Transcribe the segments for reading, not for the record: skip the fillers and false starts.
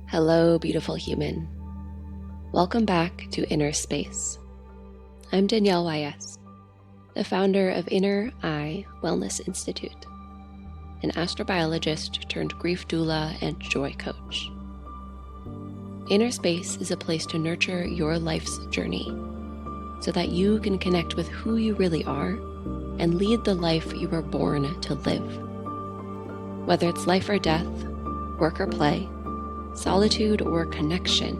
Hello, beautiful human. Welcome back to Inner Space. I'm Danielle YS, the founder of Inner Eye Wellness Institute, an astrobiologist turned grief doula and joy coach. Inner Space is a place to nurture your life's journey so that you can connect with who you really are and lead the life you were born to live. Whether it's life or death, work or play, solitude or connection,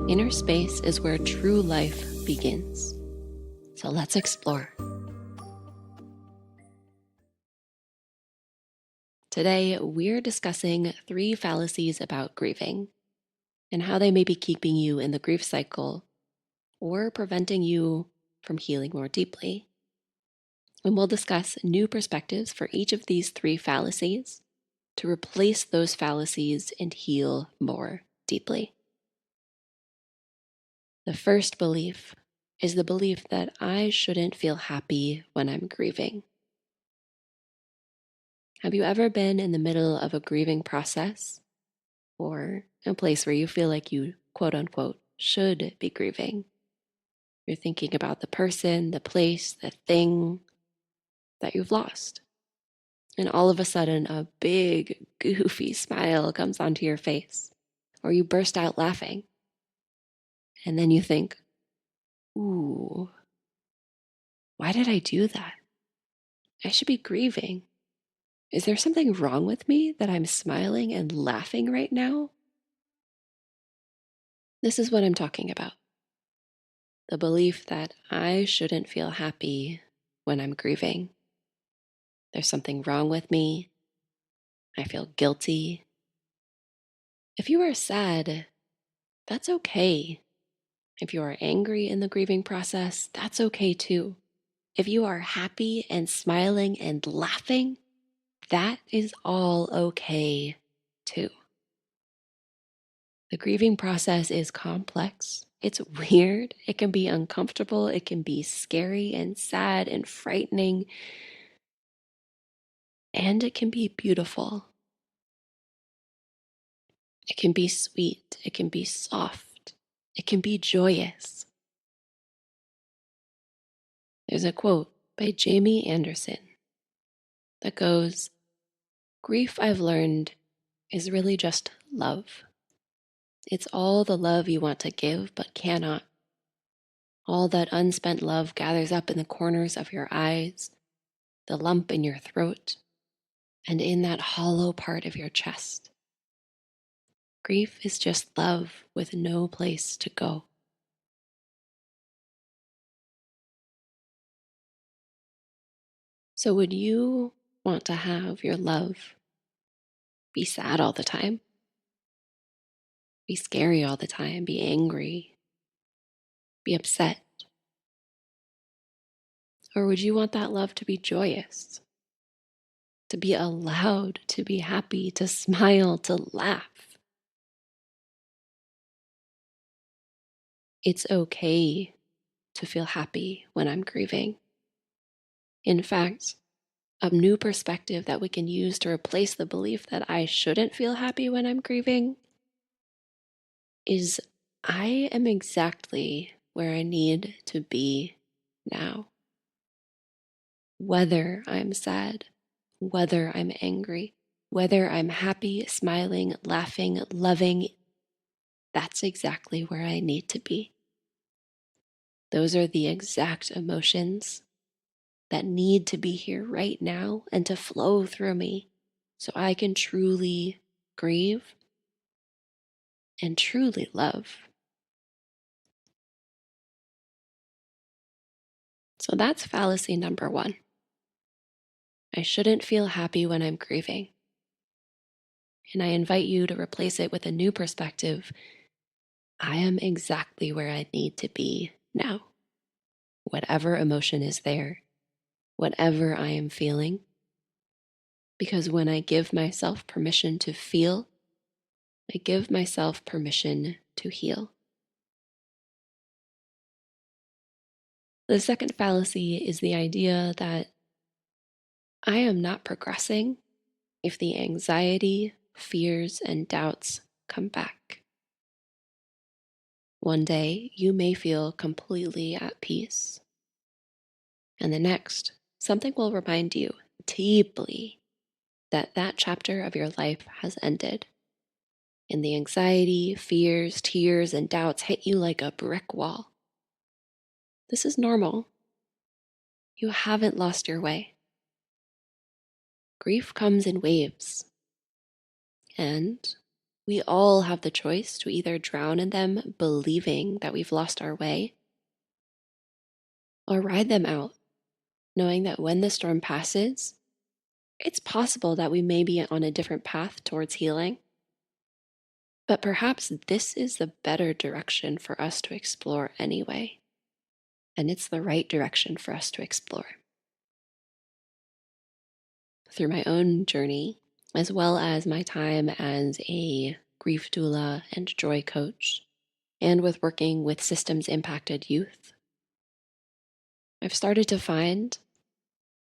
inner space is where true life begins. So let's explore. Today, we're discussing 3 fallacies about grieving and how they may be keeping you in the grief cycle or preventing you from healing more deeply. And we'll discuss new perspectives for each of these 3 fallacies to replace those fallacies and heal more deeply. The first belief is the belief that I shouldn't feel happy when I'm grieving. Have you ever been in the middle of a grieving process or a place where you feel like you, quote unquote, should be grieving? You're thinking about the person, the place, the thing that you've lost. And all of a sudden, a big, goofy smile comes onto your face, or you burst out laughing. And then you think, ooh, why did I do that? I should be grieving. Is there something wrong with me that I'm smiling and laughing right now? This is what I'm talking about. The belief that I shouldn't feel happy when I'm grieving. There's something wrong with me. I feel guilty. If you are sad, that's okay. If you are angry in the grieving process, that's okay too. If you are happy and smiling and laughing, that is all okay too. The grieving process is complex. It's weird. It can be uncomfortable. It can be scary and sad and frightening. And it can be beautiful. It can be sweet. It can be soft. It can be joyous. There's a quote by Jamie Anderson that goes, "Grief, I've learned, is really just love. It's all the love you want to give but cannot. All that unspent love gathers up in the corners of your eyes, the lump in your throat, and in that hollow part of your chest. Grief is just love with no place to go." So would you want to have your love be sad all the time? Be scary all the time? Be angry? Be upset? Or would you want that love to be joyous? To be allowed to be happy, to smile, to laugh? It's okay to feel happy when I'm grieving. In fact, a new perspective that we can use to replace the belief that I shouldn't feel happy when I'm grieving is I am exactly where I need to be now. Whether I'm sad, whether I'm angry, whether I'm happy, smiling, laughing, loving, that's exactly where I need to be. Those are the exact emotions that need to be here right now and to flow through me so I can truly grieve and truly love. So that's fallacy number 1. I shouldn't feel happy when I'm grieving. And I invite you to replace it with a new perspective. I am exactly where I need to be now. Whatever emotion is there, whatever I am feeling. Because when I give myself permission to feel, I give myself permission to heal. The second fallacy is the idea that I am not progressing if the anxiety, fears, and doubts come back. One day, you may feel completely at peace, and the next, something will remind you deeply that that chapter of your life has ended, and the anxiety, fears, tears, and doubts hit you like a brick wall. This is normal. You haven't lost your way. Grief comes in waves, and we all have the choice to either drown in them, believing that we've lost our way, or ride them out, knowing that when the storm passes, it's possible that we may be on a different path towards healing. But perhaps this is the better direction for us to explore anyway. And it's the right direction for us to explore. Through my own journey, as well as my time as a grief doula and joy coach, and with working with systems impacted youth, I've started to find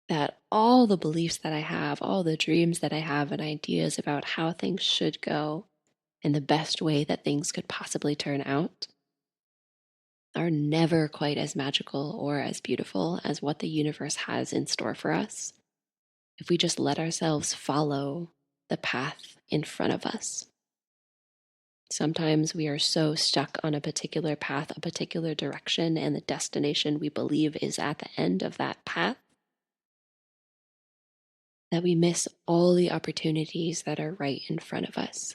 that all the beliefs that I have, all the dreams that I have, and ideas about how things should go and the best way that things could possibly turn out are never quite as magical or as beautiful as what the universe has in store for us if we just let ourselves follow the path in front of us. Sometimes we are so stuck on a particular path, a particular direction, and the destination we believe is at the end of that path, that we miss all the opportunities that are right in front of us.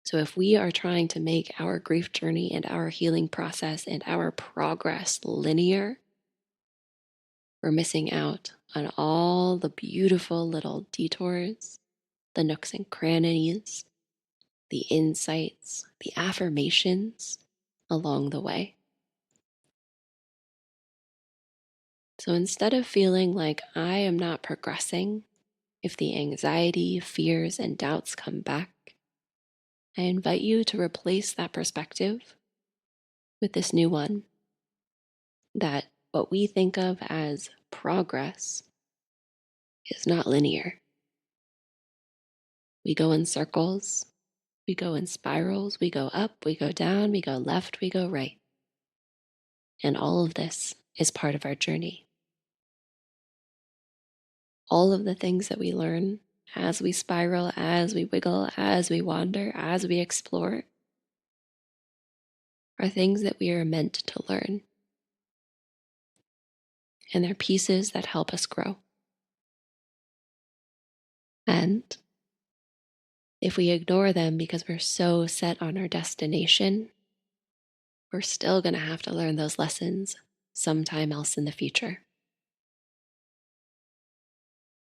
So if we are trying to make our grief journey and our healing process and our progress linear, we're missing out on all the beautiful little detours, the nooks and crannies, the insights, the affirmations along the way. So instead of feeling like I am not progressing, if the anxiety, fears, and doubts come back, I invite you to replace that perspective with this new one, that what we think of as progress is not linear. We go in circles, we go in spirals, we go up, we go down, we go left, we go right. And all of this is part of our journey. All of the things that we learn as we spiral, as we wiggle, as we wander, as we explore, are things that we are meant to learn. And they're pieces that help us grow. And if we ignore them because we're so set on our destination, we're still going to have to learn those lessons sometime else in the future.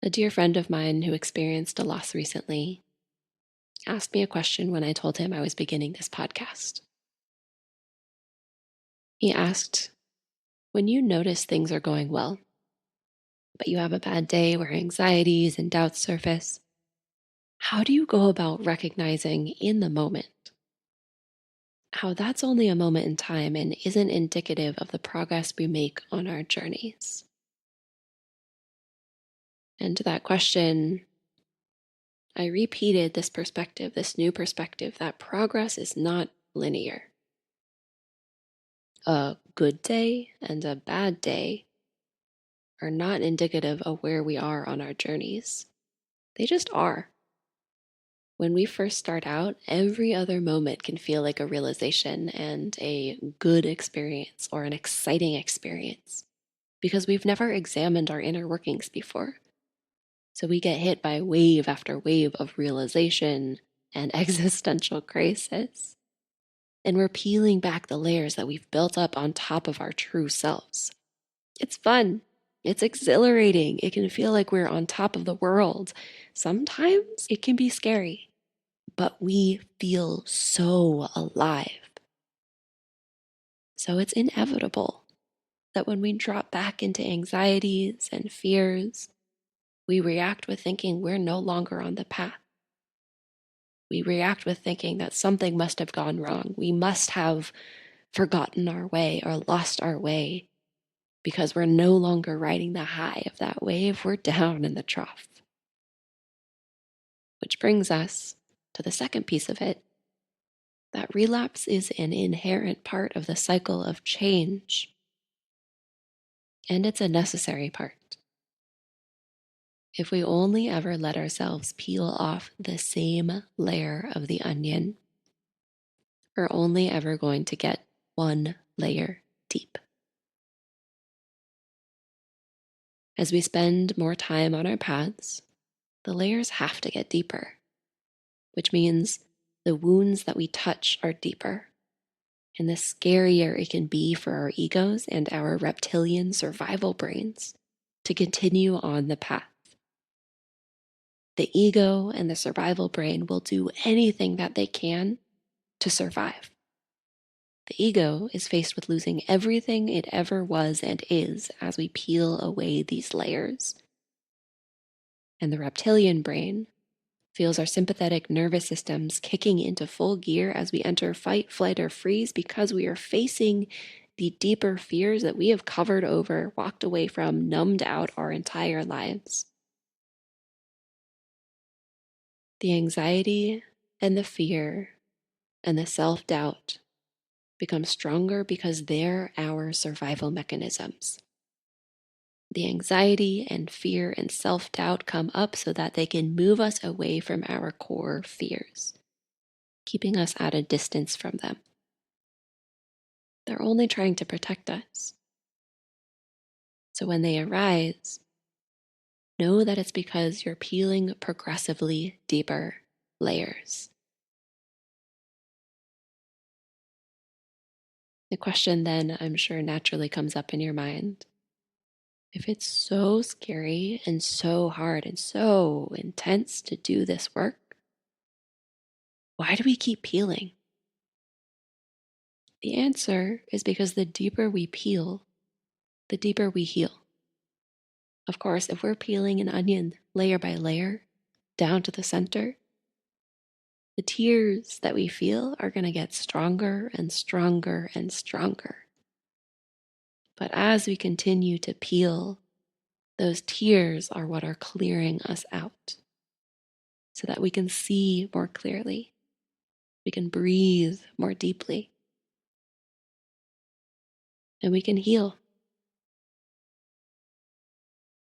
A dear friend of mine who experienced a loss recently asked me a question when I told him I was beginning this podcast. He asked, when you notice things are going well, but you have a bad day where anxieties and doubts surface, how do you go about recognizing in the moment how that's only a moment in time and isn't indicative of the progress we make on our journeys? And to that question, I repeated this perspective, this new perspective, that progress is not linear. A good day and a bad day are not indicative of where we are on our journeys. They just are. When we first start out, every other moment can feel like a realization and a good experience or an exciting experience because we've never examined our inner workings before. So we get hit by wave after wave of realization and existential crisis. And we're peeling back the layers that we've built up on top of our true selves. It's fun. It's exhilarating. It can feel like we're on top of the world. Sometimes it can be scary, but we feel so alive. So it's inevitable that when we drop back into anxieties and fears, we react with thinking we're no longer on the path. We react with thinking that something must have gone wrong. We must have forgotten our way or lost our way because we're no longer riding the high of that wave. We're down in the trough. Which brings us to the second piece of it, that relapse is an inherent part of the cycle of change, and it's a necessary part. If we only ever let ourselves peel off the same layer of the onion, we're only ever going to get one layer deep. As we spend more time on our paths, the layers have to get deeper, which means the wounds that we touch are deeper. And the scarier it can be for our egos and our reptilian survival brains to continue on the path. The ego and the survival brain will do anything that they can to survive. The ego is faced with losing everything it ever was and is as we peel away these layers. And the reptilian brain feels our sympathetic nervous systems kicking into full gear as we enter fight, flight, or freeze because we are facing the deeper fears that we have covered over, walked away from, numbed out our entire lives. The anxiety and the fear and the self-doubt become stronger because they're our survival mechanisms. The anxiety and fear and self-doubt come up so that they can move us away from our core fears, keeping us at a distance from them. They're only trying to protect us. So when they arise, know that it's because you're peeling progressively deeper layers. The question then, I'm sure, naturally comes up in your mind. If it's so scary and so hard and so intense to do this work, why do we keep peeling? The answer is because the deeper we peel, the deeper we heal. Of course, if we're peeling an onion layer by layer down to the center, the tears that we feel are going to get stronger and stronger and stronger. But as we continue to peel, those tears are what are clearing us out so that we can see more clearly. We can breathe more deeply. And we can heal.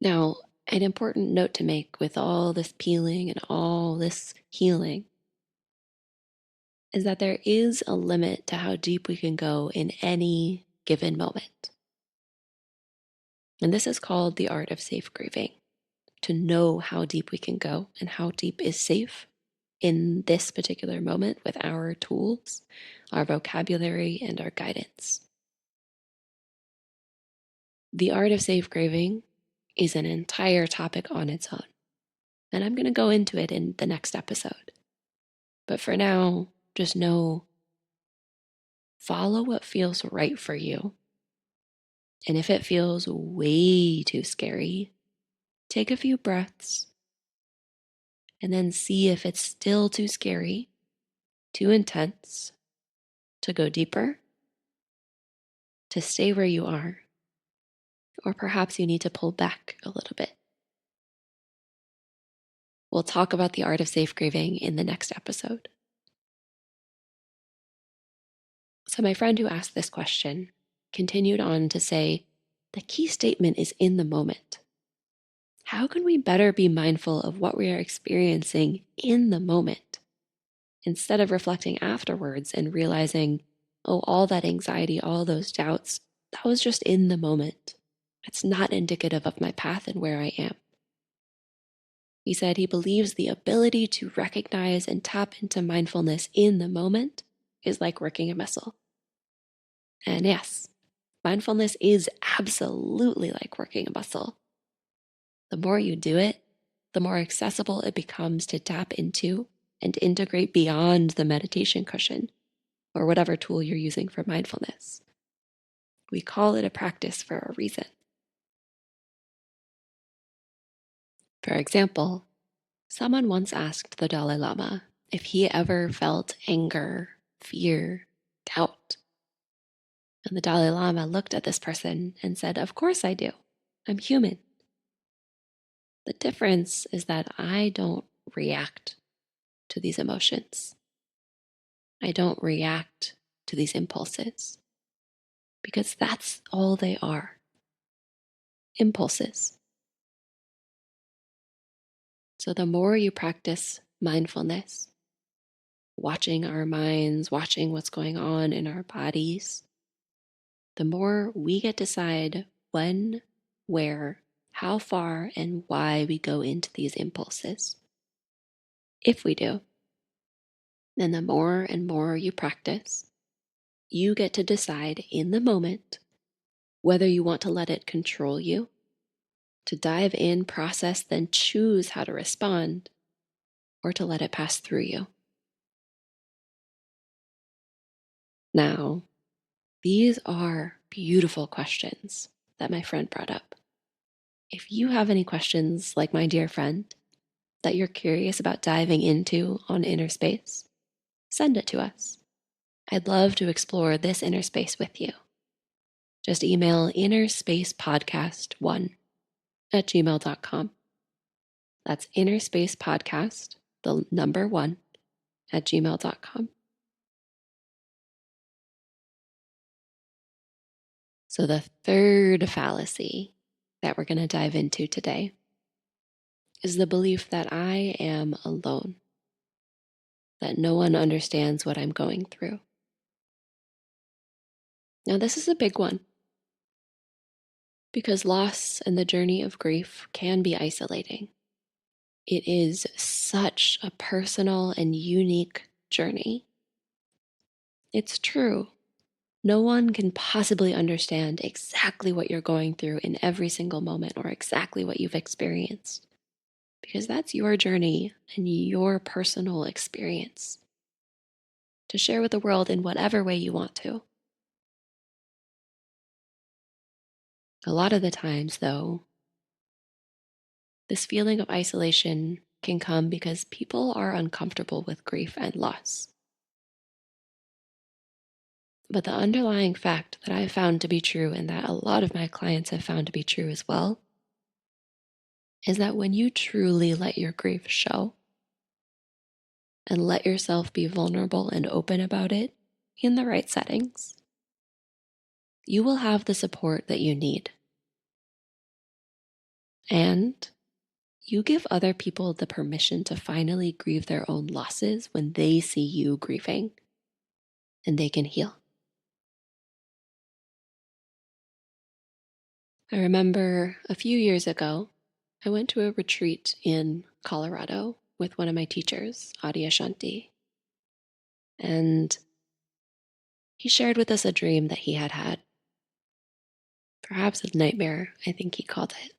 Now, an important note to make with all this peeling and all this healing is that there is a limit to how deep we can go in any given moment. And this is called the art of safe grieving, to know how deep we can go and how deep is safe in this particular moment with our tools, our vocabulary, and our guidance. The art of safe grieving is an entire topic on its own, and I'm going to go into it in the next episode. But for now, just know, follow what feels right for you. And if it feels way too scary, take a few breaths and then see if it's still too scary, too intense, to go deeper, to stay where you are, or perhaps you need to pull back a little bit. We'll talk about the art of safe grieving in the next episode. So my friend who asked this question continued on to say, the key statement is in the moment. How can we better be mindful of what we are experiencing in the moment instead of reflecting afterwards and realizing, oh, all that anxiety, all those doubts, that was just in the moment. It's not indicative of my path and where I am. He said he believes the ability to recognize and tap into mindfulness in the moment is like working a muscle. And yes, mindfulness is absolutely like working a muscle. The more you do it, the more accessible it becomes to tap into and integrate beyond the meditation cushion or whatever tool you're using for mindfulness. We call it a practice for a reason. For example, someone once asked the Dalai Lama if he ever felt anger, fear, doubt. And the Dalai Lama looked at this person and said, "Of course I do. I'm human. The difference is that I don't react to these emotions. I don't react to these impulses because that's all they are, impulses. So the more you practice mindfulness, watching our minds, watching what's going on in our bodies, the more we get to decide when, where, how far, and why we go into these impulses. If we do, then the more and more you practice, you get to decide in the moment whether you want to let it control you, to dive in, process, then choose how to respond, or to let it pass through you. Now, these are beautiful questions that my friend brought up. If you have any questions, like my dear friend, that you're curious about diving into on Inner Space, send it to us. I'd love to explore this inner space with you. Just email innerspacepodcast1@gmail.com. That's innerspacepodcast, the number 1, @gmail.com. So the third fallacy that we're going to dive into today is the belief that I am alone, that no one understands what I'm going through. Now, this is a big one because loss and the journey of grief can be isolating. It is such a personal and unique journey. It's true. No one can possibly understand exactly what you're going through in every single moment or exactly what you've experienced, because that's your journey and your personal experience to share with the world in whatever way you want to. A lot of the times, though, this feeling of isolation can come because people are uncomfortable with grief and loss. But the underlying fact that I've found to be true, and that a lot of my clients have found to be true as well, is that when you truly let your grief show and let yourself be vulnerable and open about it in the right settings, you will have the support that you need. And you give other people the permission to finally grieve their own losses when they see you grieving, and they can heal. I remember a few years ago, I went to a retreat in Colorado with one of my teachers, Adi Ashanti, and he shared with us a dream that he had had. Perhaps a nightmare, I think he called it.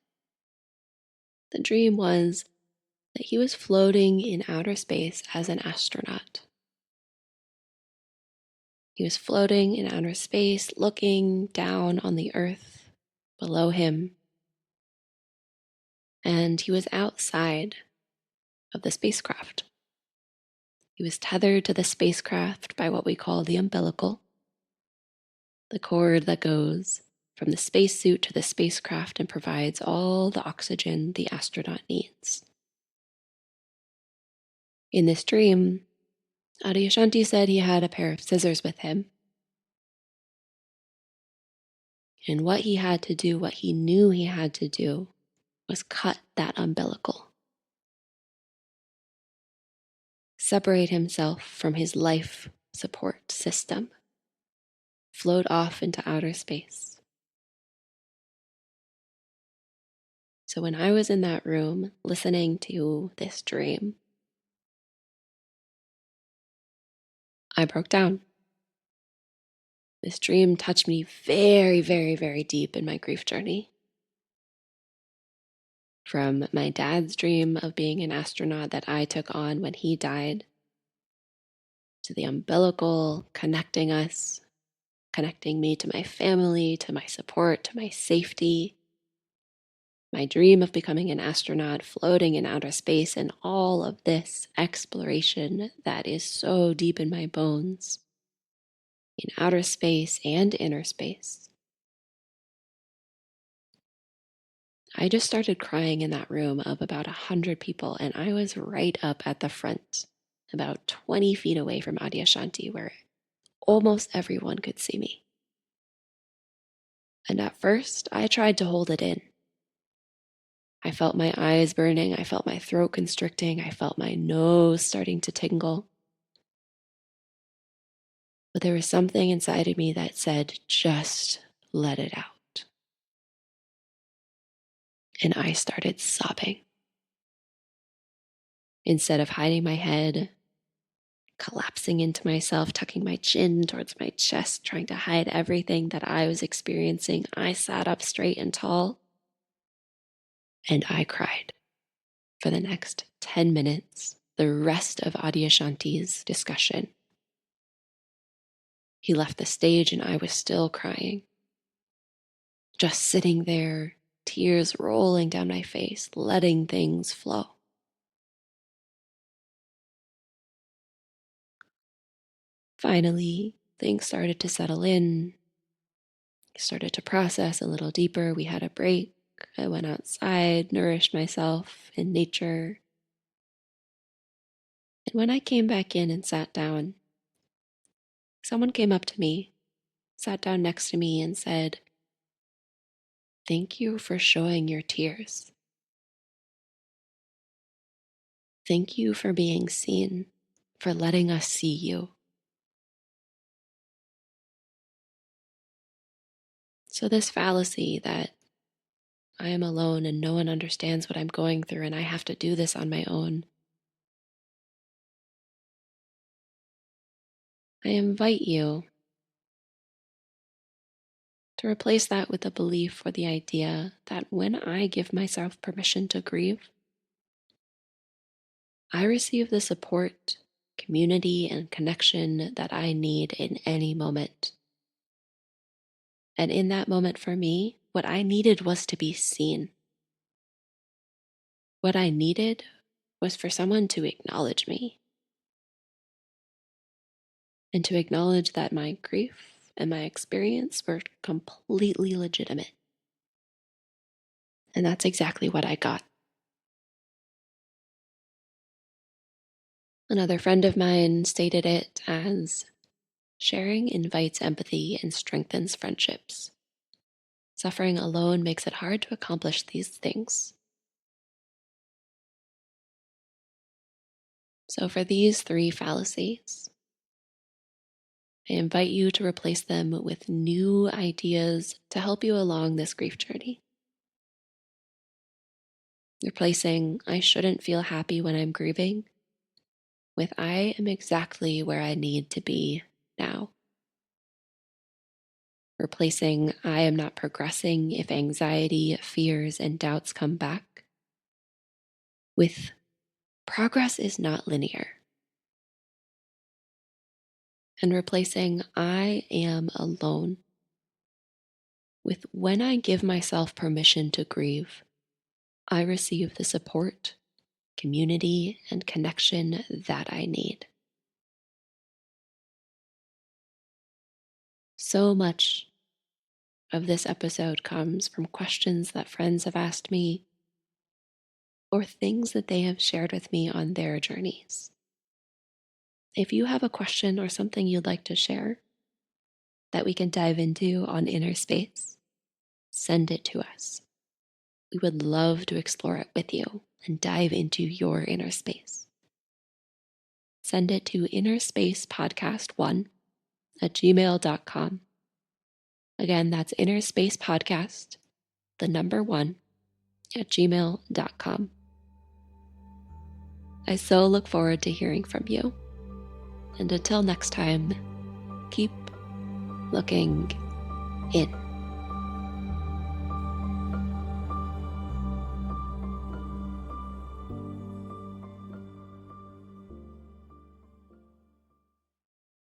The dream was that he was floating in outer space as an astronaut. He was floating in outer space, looking down on the earth below him, and he was outside of the spacecraft. He was tethered to the spacecraft by what we call the umbilical, the cord that goes from the spacesuit to the spacecraft and provides all the oxygen the astronaut needs. In this dream, Adyashanti said he had a pair of scissors with him. And what he had to do, what he knew he had to do, was cut that umbilical. Separate himself from his life support system. Float off into outer space. So when I was in that room listening to this dream, I broke down. This dream touched me very, very, very deep in my grief journey. From my dad's dream of being an astronaut that I took on when he died, to the umbilical connecting us, connecting me to my family, to my support, to my safety, my dream of becoming an astronaut, floating in outer space, and all of this exploration that is so deep in my bones, in outer space and inner space. I just started crying in that room of about 100 people, and I was right up at the front about 20 feet away from Adyashanti, where almost everyone could see me. And at first, I tried to hold it in. I felt my eyes burning, I felt my throat constricting, I felt my nose starting to tingle. But there was something inside of me that said, just let it out. And I started sobbing. Instead of hiding my head, collapsing into myself, tucking my chin towards my chest, trying to hide everything that I was experiencing, I sat up straight and tall, and I cried for the next 10 minutes, the rest of Adyashanti's discussion. He left the stage and I was still crying. Just sitting there, tears rolling down my face, letting things flow. Finally, things started to settle in. I started to process a little deeper. We had a break. I went outside, nourished myself in nature. And when I came back in and sat down, someone came up to me, sat down next to me, and said, "Thank you for showing your tears. Thank you for being seen, for letting us see you." So, this fallacy that I am alone and no one understands what I'm going through and I have to do this on my own, I invite you to replace that with the belief or the idea that when I give myself permission to grieve, I receive the support, community, and connection that I need in any moment. And in that moment for me, what I needed was to be seen. What I needed was for someone to acknowledge me and to acknowledge that my grief and my experience were completely legitimate. And that's exactly what I got. Another friend of mine stated it as sharing invites empathy and strengthens friendships. Suffering alone makes it hard to accomplish these things. So, for these three fallacies, I invite you to replace them with new ideas to help you along this grief journey. Replacing "I shouldn't feel happy when I'm grieving" with "I am exactly where I need to be now." Replacing "I am not progressing if anxiety, fears, and doubts come back" with "progress is not linear." And replacing "I am alone" with "when I give myself permission to grieve, I receive the support, community, and connection that I need." So much of this episode comes from questions that friends have asked me or things that they have shared with me on their journeys. If you have a question or something you'd like to share that we can dive into on Inner Space, send it to us. We would love to explore it with you and dive into your inner space. Send it to innerspacepodcast1@gmail.com. Again, that's innerspacepodcast, the number 1, @gmail.com. I so look forward to hearing from you. And until next time, keep looking in.